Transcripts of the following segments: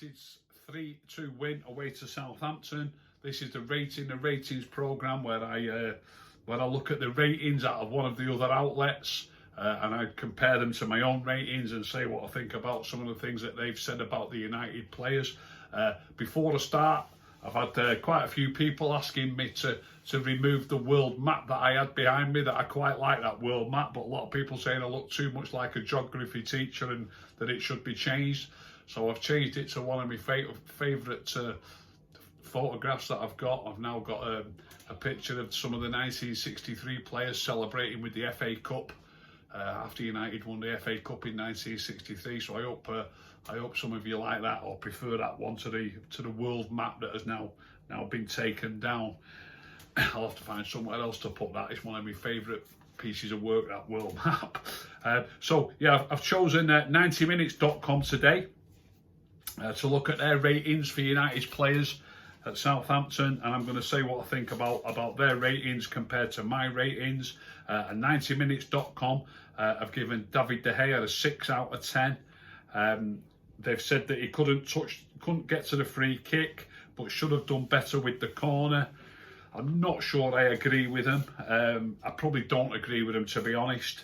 United's 3-2 win away to Southampton. This is the ratings programme where I look at the ratings out of one of the other outlets and I compare them to my own ratings and say what I think about some of the things that they've said about the United players. Before I start, I've had quite a few people asking me to remove the world map that I had behind me, that I quite like that world map, but a lot of people saying I look too much like a geography teacher and that it should be changed. So I've changed it to one of my favourite photographs that I've got. I've now got a picture of some of the 1963 players celebrating with the FA Cup after United won the FA Cup in 1963. So I hope some of you like that or prefer that one to the world map that has now been taken down. I'll have to find somewhere else to put that. It's one of my favourite pieces of work, that world map. So yeah, I've chosen 90minutes.com today to look at their ratings for United's players at Southampton, and I'm going to say what I think about their ratings compared to my ratings. And 90minutes.com have given David De Gea a 6 out of 10. They've said that he couldn't get to the free kick, but should have done better with the corner. I'm not sure I agree with him. I probably don't agree with him, to be honest.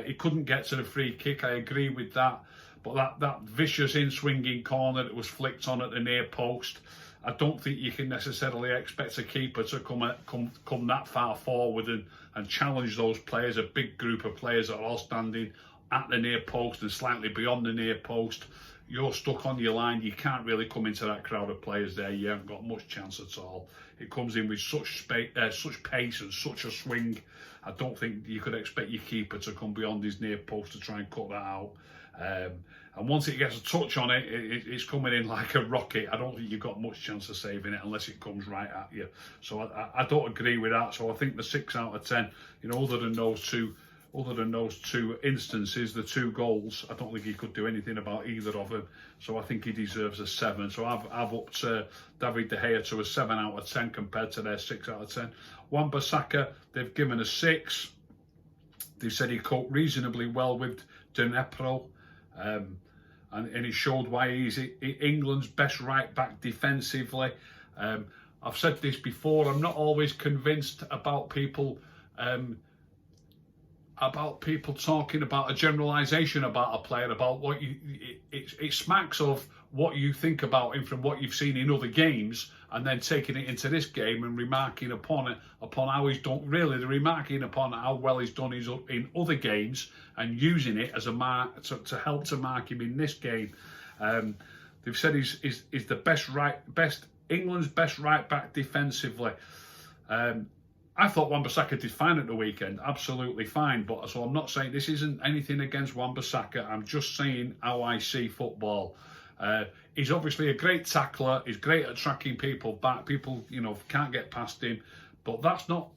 He couldn't get to the free kick, I agree with that. But that vicious in-swinging corner that was flicked on at the near post, I don't think you can necessarily expect a keeper to come that far forward and challenge those players, a big group of players that are all standing at the near post and slightly beyond the near post. You're stuck on your line. You can't really come into that crowd of players there. You haven't got much chance at all. It comes in with such pace and such a swing. I don't think you could expect your keeper to come beyond his near post to try and cut that out. And once it gets a touch on it, it's coming in like a rocket. I don't think you've got much chance of saving it unless it comes right at you. So I don't agree with that. So I think the 6 out of 10, other than those two instances, the 2 goals, I don't think he could do anything about either of them. So I think he deserves a 7. So I've upped David De Gea to a 7 out of 10 compared to their 6 out of 10. Wan-Bissaka, they've given a 6. They said he coped reasonably well with Dnepro. And he showed why he's England's best right back defensively. I've said this before, I'm not always convinced about people talking about a generalisation about a player, about what it smacks of what you think about him from what you've seen in other games, and then taking it into this game and remarking upon how he's done. Really, they're remarking upon how well he's done in other games and using it as a mark to help to mark him in this game. They've said he's the England's best right back defensively. I thought Wan-Bissaka did fine at the weekend, absolutely fine. But so I'm not saying this isn't anything against Wan-Bissaka. I'm just saying how I see football. He's obviously a great tackler. He's great at tracking people back. People, can't get past him. But that's not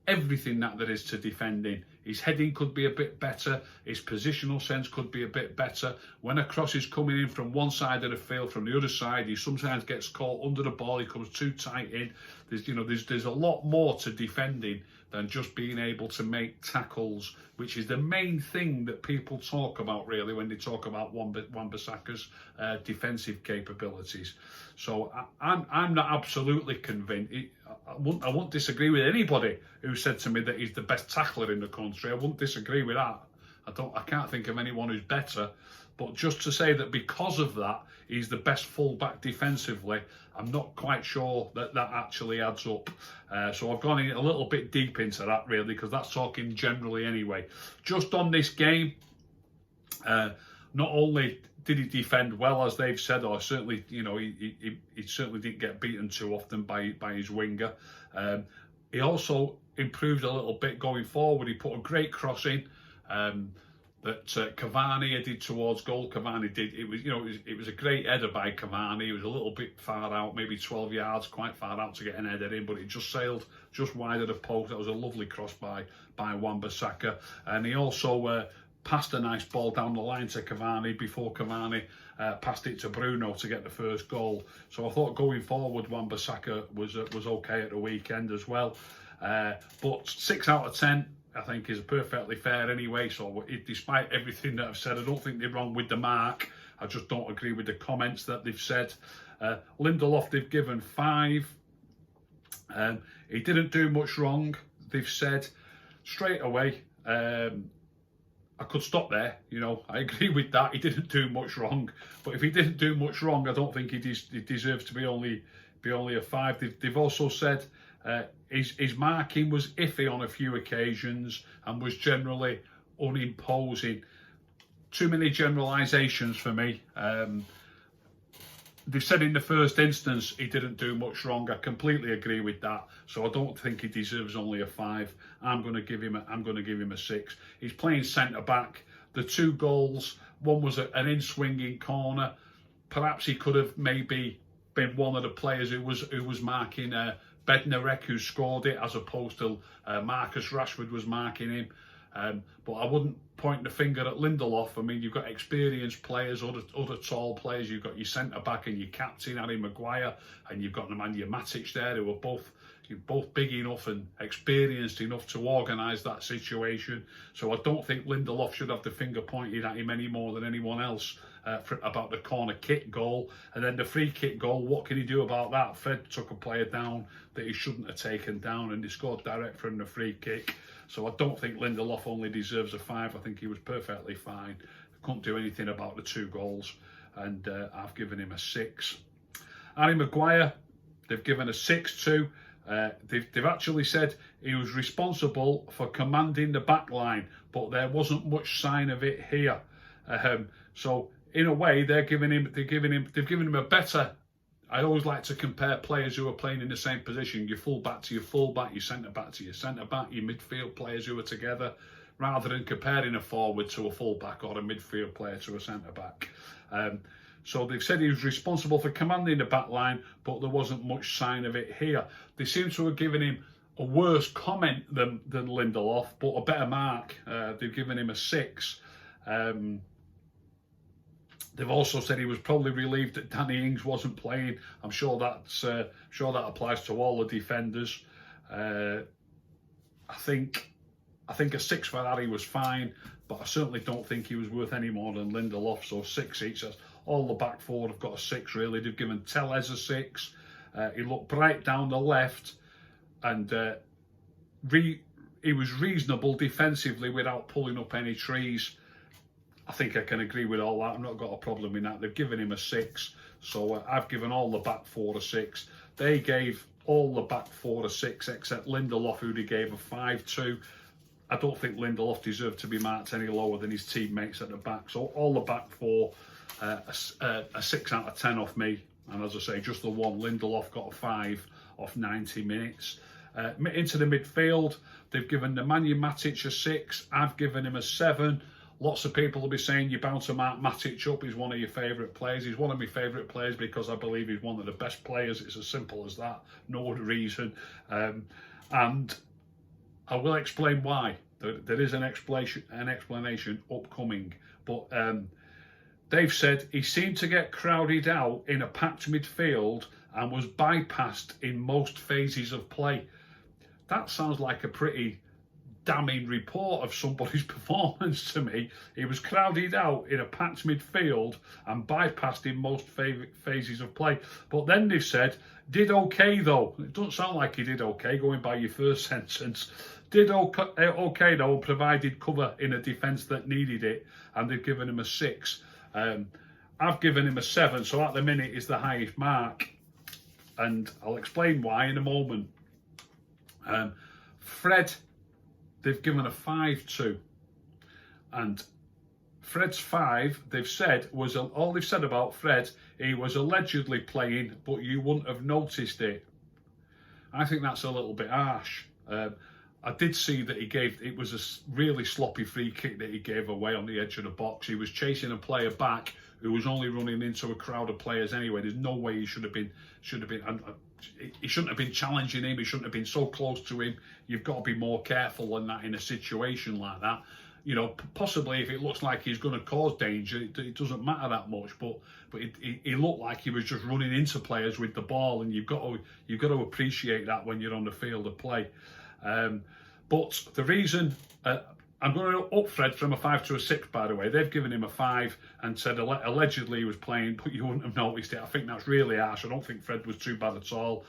everything that there is to defending. His heading could be a bit better. His positional sense could be a bit better. When a cross is coming in from one side of the field, from the other side, he sometimes gets caught under the ball. He comes too tight in. There's a lot more to defending than just being able to make tackles, which is the main thing that people talk about really when they talk about Wan-Bissaka's defensive capabilities. So I'm not absolutely convinced. I won't disagree with anybody who said to me that he's the best tackler in the country. I wouldn't disagree with that. I can't think of anyone who's better. But just to say that because of that, he's the best fullback defensively, I'm not quite sure that actually adds up. So I've gone in a little bit deep into that really, because that's talking generally anyway. Just on this game, not only did he defend well, as they've said, or certainly, he certainly didn't get beaten too often by his winger. He also improved a little bit going forward. He put a great cross in that Cavani headed towards goal. Cavani did. It was a great header by Cavani. It was a little bit far out, maybe 12 yards, quite far out to get an header in, but it just sailed just wide of the post. That was a lovely cross by Wan-Bissaka, and he also passed a nice ball down the line to Cavani before Cavani passed it to Bruno to get the first goal. So I thought going forward, Wan-Bissaka was okay at the weekend as well. But 6 out of 10, I think, is perfectly fair anyway. So despite everything that I've said, I don't think they're wrong with the mark. I just don't agree with the comments that they've said. Lindelof, they've given 5. He didn't do much wrong, they've said straight away. I could stop there, I agree with that. He didn't do much wrong, but if he didn't do much wrong, I don't think he deserves to be only a 5. They've also said his marking was iffy on a few occasions and was generally unimposing. Too many generalisations for me. They've said in the first instance he didn't do much wrong. I completely agree with that. So I don't think he deserves only a 5. I'm going to give him a 6. He's playing centre back. The 2 goals, one was an in-swinging corner. Perhaps he could have maybe been one of the players who was marking Bednarek, who scored it, as opposed to Marcus Rashford was marking him. But I wouldn't point the finger at Lindelof. I mean, you've got experienced players, other tall players. You've got your centre-back and your captain, Harry Maguire, and you've got Nemanja Matic there, who are both big enough and experienced enough to organise that situation. So I don't think Lindelof should have the finger pointed at him any more than anyone else about the corner kick goal. And then the free kick goal, what can he do about that? Fred took a player down that he shouldn't have taken down, and he scored direct from the free kick. So I don't think Lindelof only deserves a 5. I think he was perfectly fine. Couldn't do anything about the 2 goals, and I've given him a 6. Harry Maguire, they've given a 6 to. They've actually said he was responsible for commanding the back line, but there wasn't much sign of it here. So in a way, they've given him a better. I always like to compare players who are playing in the same position, your full-back to your full-back, your centre-back to your centre-back, your midfield players who are together, rather than comparing a forward to a full-back or a midfield player to a centre-back. So they've said he was responsible for commanding the back line, but there wasn't much sign of it here. They seem to have given him a worse comment than Lindelof, but a better mark. They've given him a 6. They've also said he was probably relieved that Danny Ings wasn't playing. I'm sure that applies to all the defenders. I think a 6 for Harry was fine, but I certainly don't think he was worth any more than Lindelof. So 6 each. All the back 4 have got a 6 really. They've given Tellez a 6. He looked bright down the left, and he was reasonable defensively without pulling up any trees. I think I can agree with all that. I've not got a problem with that. They've given him a 6. So I've given all the back 4 a 6. They gave all the back 4 a 6, except Lindelof, who they gave a 5 to. I don't think Lindelof deserved to be marked any lower than his teammates at the back. So all the back 4, a 6 out of 10 off me. And as I say, just the one, Lindelof, got a 5 off 90 minutes. Into the midfield, they've given Nemanja Matic a 6. I've given him a 7. Lots of people will be saying you're bound to mark Matic up. He's one of your favourite players. He's one of my favourite players because I believe he's one of the best players. It's as simple as that. No other reason. And I will explain why. There is an explanation upcoming. But they've said he seemed to get crowded out in a packed midfield and was bypassed in most phases of play. That sounds like a pretty damning report of somebody's performance to me. He was crowded out in a packed midfield and bypassed in most phases of play. But then they've said, did okay though. It doesn't sound like he did okay, going by your first sentence. Did okay though, and provided cover in a defence that needed it, and they've given him a 6. I've given him a 7, so at the minute is the highest mark, and I'll explain why in a moment. Fred, they've given a 5 to, and Fred's 5, they've said, was all they've said about Fred, he was allegedly playing, but you wouldn't have noticed it. I think that's a little bit harsh. I did see that it was a really sloppy free kick that he gave away on the edge of the box. He was chasing a player back who was only running into a crowd of players anyway. There's no way he should have been. He shouldn't have been challenging him. He shouldn't have been so close to him. You've got to be more careful than that in a situation like that. You know, possibly if it looks like he's going to cause danger, it doesn't matter that much. But he looked like he was just running into players with the ball, and you've got to appreciate that when you're on the field of play. But the reason I'm going to up Fred from a 5 to a 6, by the way. They've given him a 5 and said allegedly he was playing, but you wouldn't have noticed it. I think that's really harsh. I don't think Fred was too bad at all.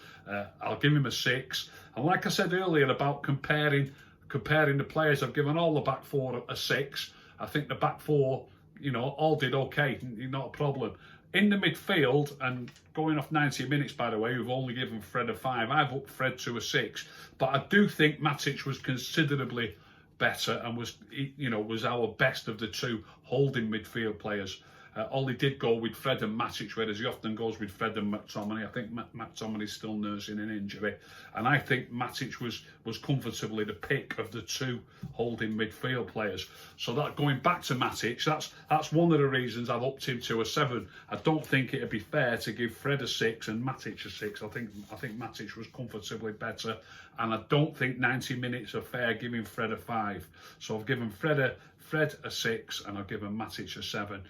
I'll give him a 6. And like I said earlier about comparing the players, I've given all the back four a 6. I think the back four, all did okay, not a problem. In the midfield, and going off 90 minutes, by the way, we've only given Fred a 5. I've upped Fred to a 6. But I do think Matic was considerably better and was our best of the two holding midfield players. Ollie did go with Fred and Matic, whereas he often goes with Fred and McTominay. I think McTominay's still nursing an injury, and I think Matic was comfortably the pick of the two holding midfield players. So that going back to Matic, that's one of the reasons I've upped him to a 7. I don't think it'd be fair to give Fred a 6 and Matic a 6. I think Matic was comfortably better, and I don't think 90 minutes are fair giving Fred a 5. So I've given Fred a 6, and I've given Matic a 7.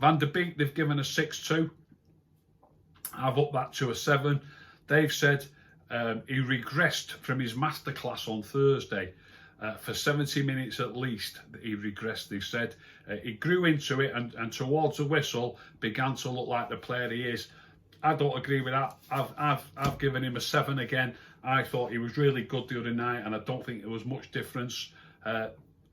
Van der Beek, they've given a 6 to. I've upped that to a 7. They've said he regressed from his masterclass on Thursday. For 70 minutes at least, he regressed, they've said. He grew into it and towards the whistle began to look like the player he is. I don't agree with that. I've given him a 7 again. I thought he was really good the other night, and I don't think there was much difference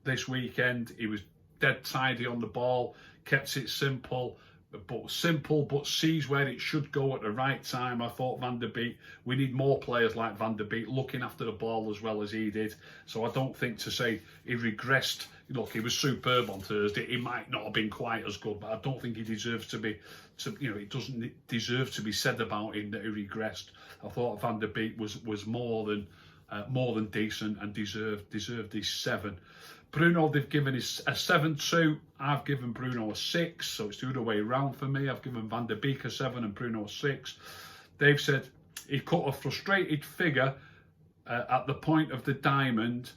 this weekend. He was dead tidy on the ball, kept it simple, but sees where it should go at the right time. I thought Van der Beek, we need more players like Van der Beek looking after the ball as well as he did. So I don't think to say he regressed. Look, he was superb on Thursday. He might not have been quite as good, but I don't think he deserves to be. It doesn't deserve to be said about him that he regressed. I thought Van der Beek was more than decent and deserved his 7. Bruno, they've given us a 7 to. I've given Bruno a 6, so it's the other way around for me. I've given Van der Beek a 7 and Bruno a 6. They've said he cut a frustrated figure at the point of the diamond,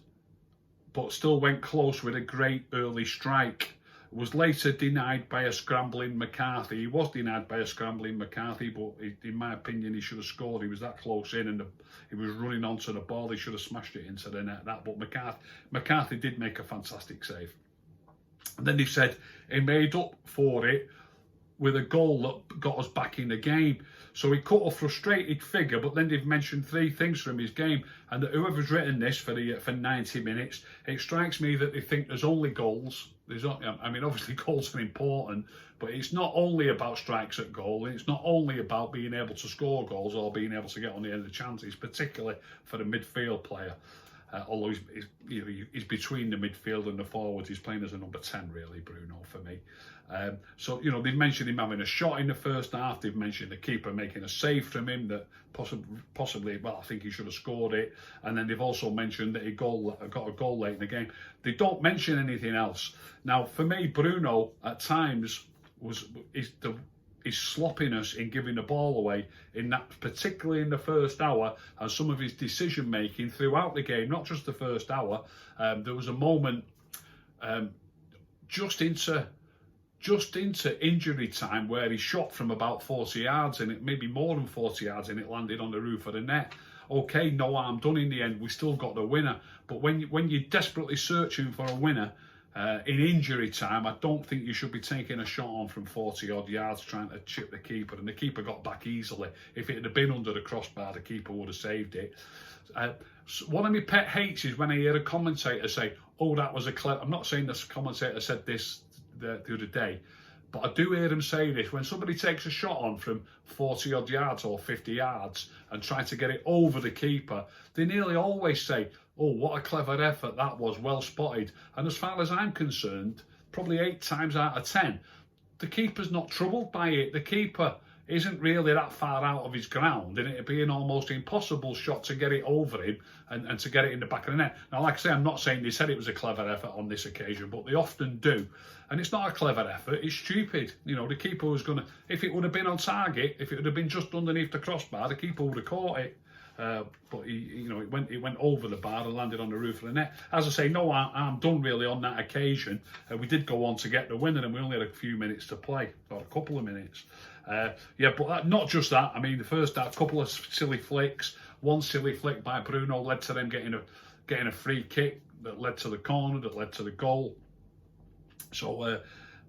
but still went close with a great early strike. Was later denied by a scrambling McCarthy. He was denied by a scrambling McCarthy, but in my opinion, he should have scored. He was that close in, and he was running onto the ball. He should have smashed it into the net. But McCarthy did make a fantastic save. And then they said he made up for it with a goal that got us back in the game. So he cut a frustrated figure, but then they've mentioned 3 things from his game, and that whoever's written this for 90 minutes, it strikes me that they think there's only goals. Obviously goals are important, but it's not only about strikes at goal, and it's not only about being able to score goals or being able to get on the end of the chances, particularly for a midfield player. Although he's between the midfield and the forwards, he's playing as a number 10 really, Bruno, for me. They've mentioned him having a shot in the first half. They've mentioned the keeper making a save from him that possibly, I think he should have scored it. And then they've also mentioned that he got a goal late in the game. They don't mention anything else. Now, for me, Bruno at times his sloppiness in giving the ball away, particularly in the first hour, and some of his decision making throughout the game, not just the first hour. There was a moment just into injury time where he shot from about 40 yards and it maybe more than 40 yards and it landed on the roof of the net. Okay, no harm done in the end. We still got the winner. But when you're desperately searching for a winner in injury time, I don't think you should be taking a shot on from 40 odd yards trying to chip the keeper. And the keeper got back easily. If it had been under the crossbar, the keeper would have saved it. One of my pet hates is when I hear a commentator say, "Oh, that was a clever." I'm not saying this commentator said this the other day, but I do hear him say this. When somebody takes a shot on from 40 odd yards or 50 yards and try to get it over the keeper, they nearly always say, "Oh, what a clever effort that was, well spotted." And as far as I'm concerned, probably 8 times out of 10, the keeper's not troubled by it. The keeper isn't really that far out of his ground, and it'd be an almost impossible shot to get it over him and to get it in the back of the net. Now, like I say, I'm not saying they said it was a clever effort on this occasion, but they often do. And it's not a clever effort, it's stupid. The keeper was going to, if it would have been on target, if it would have been just underneath the crossbar, the keeper would have caught it. But it went over the bar and landed on the roof of the net. As I say, no harm done really on that occasion. We did go on to get the winner, and we only had a few minutes to play, or a couple of minutes. But not just that. I mean, the first half, a couple of silly flicks. One silly flick by Bruno led to them getting a free kick. that led to the corner, that led to the goal. So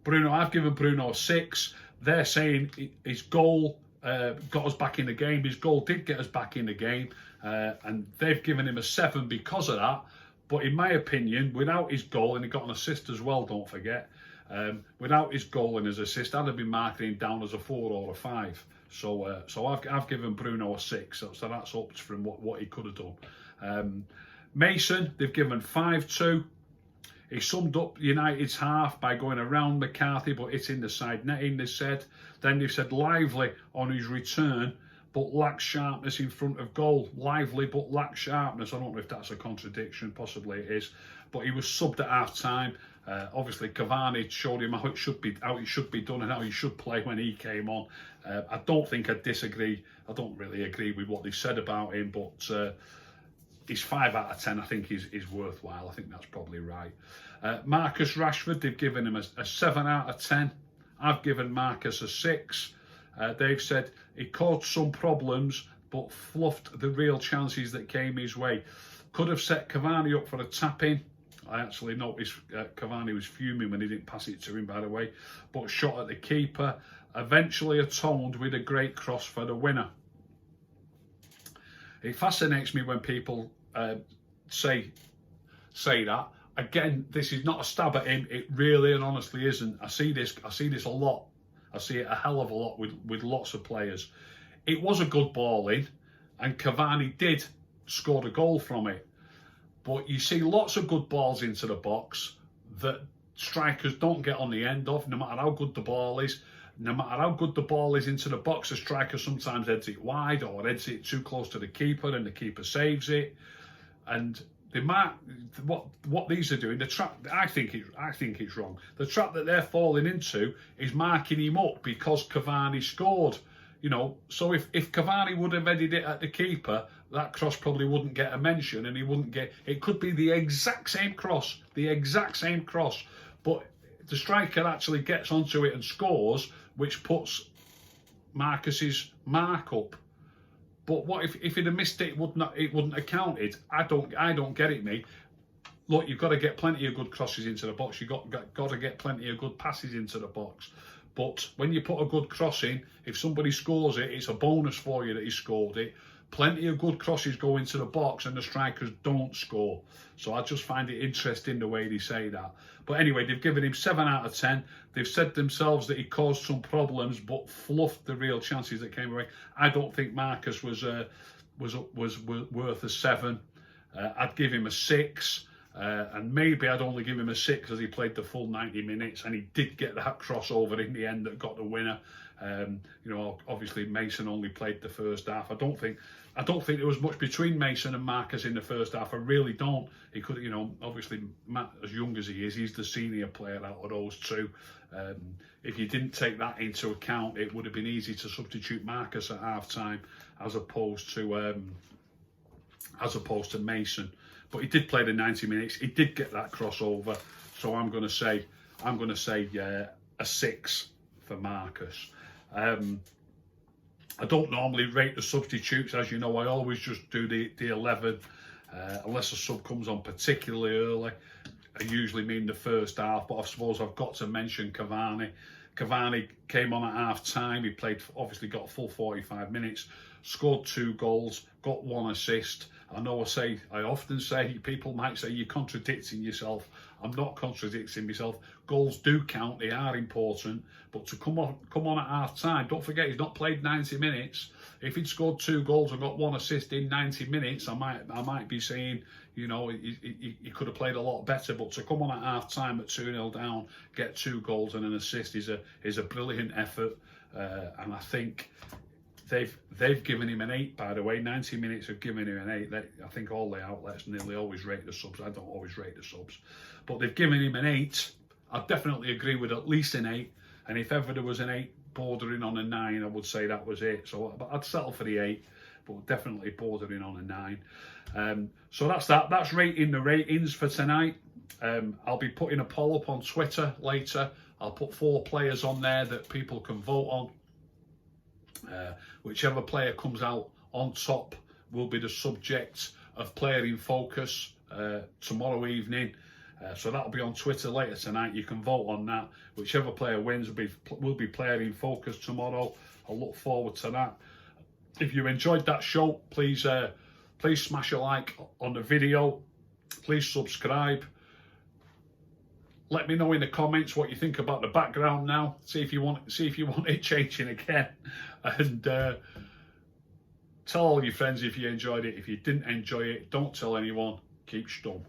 Bruno, I've given Bruno a 6. They're saying his goal got us back in the game. His goal did get us back in the game, and they've given him a 7 because of that. But in my opinion, without his goal, and he got an assist as well, don't forget, without his goal and his assist, I'd have been marking him down as a 4 or a 5. So I've given Bruno a 6. So that's up from what he could have done. Mason, they've given 5 to. He summed up United's half by going around McCarthy, but it's in the side netting, they said. Then they've said lively on his return, but lacks sharpness in front of goal. Lively, but lacks sharpness. I don't know if that's a contradiction. Possibly it is. But he was subbed at half-time. Obviously, Cavani showed him how it should be done and how he should play when he came on. I don't think I disagree. I don't really agree with what they said about him, but his 5 out of 10, I think, is worthwhile. I think that's probably right. Marcus Rashford, they've given him a 7 out of 10. I've given Marcus a 6. They've said he caused some problems, but fluffed the real chances that came his way. Could have set Cavani up for a tap-in. I actually noticed Cavani was fuming when he didn't pass it to him, by the way. But shot at the keeper. Eventually atoned with a great cross for the winner. It fascinates me when people say that. Again, this is not a stab at him. It really and honestly isn't. I see this a lot. I see it a hell of a lot with lots of players. It was a good ball in, and Cavani did score the goal from it. But you see lots of good balls into the box that strikers don't get on the end of, no matter how good the ball is. No matter how good the ball is into the box, the striker sometimes heads it wide or heads it too close to the keeper, and the keeper saves it. And they might, what these are doing, the trap. I think it's wrong. The trap that they're falling into is marking him up because Cavani scored. You know, so if Cavani would have headed it at the keeper, that cross probably wouldn't get a mention, and he wouldn't get. It could be the exact same cross, but the striker actually gets onto it and scores, which puts Marcus's mark up. But what if he'd have missed it? It wouldn't have counted. I don't get it, mate. Look, you've got to get plenty of good crosses into the box. You've got to get plenty of good passes into the box. But when you put a good cross in, if somebody scores it, it's a bonus for you that he scored it. Plenty of good crosses go into the box and the strikers don't score. So I just find it interesting the way they say that. But anyway, they've given him 7 out of 10. They've said themselves that he caused some problems, but fluffed the real chances that came away. I don't think Marcus was worth a 7. I'd give him a 6. And maybe I'd only give him a 6 as he played the full 90 minutes, and he did get that crossover in the end that got the winner. Obviously Mason only played the first half. I don't think there was much between Mason and Marcus in the first half. I really don't. He could, obviously Matt, as young as he is, he's the senior player out of those two. If you didn't take that into account, it would have been easy to substitute Marcus at half time as opposed to Mason. But he did play the 90 minutes. He did get that crossover. So I'm going to say a 6 for Marcus. I don't normally rate the substitutes. As you know, I always just do the 11. Unless a sub comes on particularly early. I usually mean the first half. But I suppose I've got to mention Cavani. Cavani came on at half time. He obviously got a full 45 minutes. Scored 2 goals. Got 1 assist. I often say, people might say you're contradicting yourself. I'm not contradicting myself. Goals do count, they are important, but to come on at half time, don't forget he's not played 90 minutes. If he'd scored 2 goals and got 1 assist in 90 minutes, I might be saying, he could have played a lot better. But to come on at half time at 2-0 down, get 2 goals and an assist is a brilliant effort, and I think they've given him an 8, by the way. 90 minutes have given him an 8. I think all the outlets nearly always rate the subs. I don't always rate the subs. But they've given him an 8. I definitely agree with at least an 8. And if ever there was an 8 bordering on a 9, I would say that was it. So I'd settle for the 8, but definitely bordering on a 9. So that's that. That's rating the ratings for tonight. I'll be putting a poll up on Twitter later. I'll put 4 players on there that people can vote on. Whichever player comes out on top will be the subject of player in focus tomorrow evening. So that'll be on Twitter later tonight. You can vote on that. Whichever player wins will be player in focus tomorrow. I'll look forward to that. If you enjoyed that show, please smash a like on the video. Please subscribe. Let me know in the comments what you think about the background now. See if you want it changing again. And tell all your friends if you enjoyed it. If you didn't enjoy it, don't tell anyone. Keep stum.